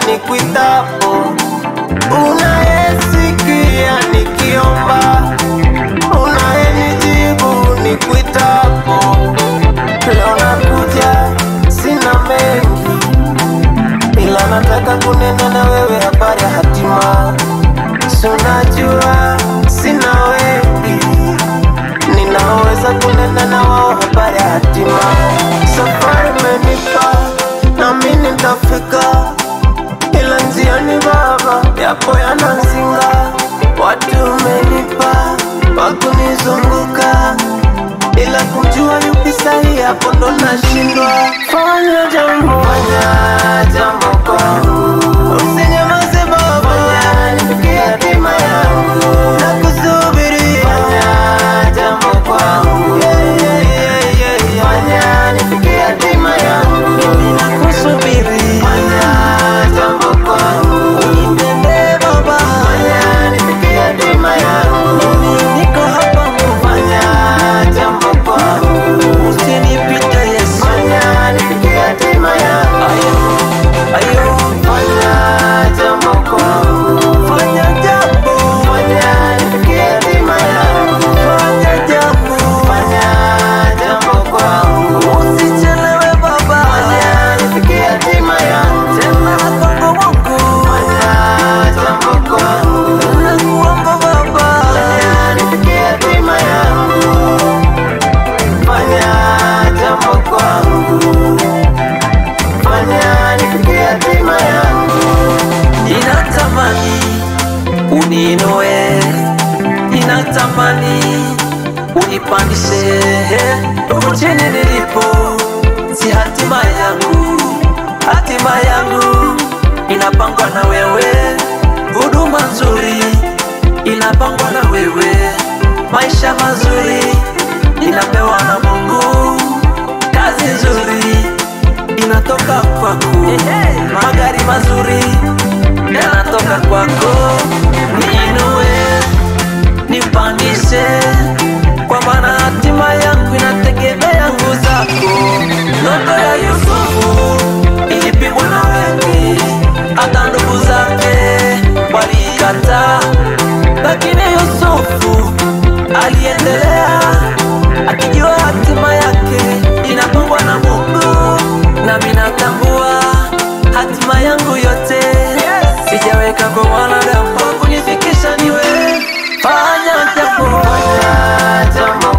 nikuitapo, unayesikia nikiomba, unayenijibu nikuitapo. Leo nakuja sina mengi, ila nataka kunena na wewe habari ya hatima. Si unajua sina wengi, ninaweza kunena na wao habari ya hatima. Safari imenipa na mimi nitafika, ila njiani baba yapo yanazinga. Watu umenipa wakunizunguka, ila kumjua yupi sahi hapo ndo nashindwa. Fanya jambo kwangu, usinyamaze baba, nifikie hatima yangu, nakusubiri. Fanya jambo kwangu, fanya nifikie hatima yangu, mimi nakusubiri. Fanya jambo kwangu, unipende baba, fanya nifikie hatima yangu, mimi niko hapa. Fanya jambo kwangu, usinipite Yesu, fanya nifikie hatima yangu. Ayo, fanya jambo kwangu, fanya nifikie hatima yangu, fanya jambo kwangu, usichelewe baba, fanya nifikie hatima yangu, tena kwangu Mungu, fanya jambo kwangu, nakuomba baba, fanya nifikie hatima yangu, fanya jambo kwangu, fanya nifikie hatima yangu. Ninatamani uninue, ninatamani unipandishe huko chini nilipo. Si hatima yangu, hatima yangu inapangwa na wewe. Huduma nzuri inapangwa na wewe, maisha mazuri inapewa na Mungu, kazi nzuri inatoka kwako, magari mazuri yanatoka kwako. Niinue, nipandishe, kwa maana hatima yangu inategemea nguvu zako. Ndoto ya Yusufu ilipigwa na wengi, hata ndugu zake walikataa, lakini Yusufu aliendelea akijua hatima yake inapangwa na Mungu. Nami natambua hatima yangu yote sijaweka kwa mwanadamu, kunifikisha niwe. Fanya jambo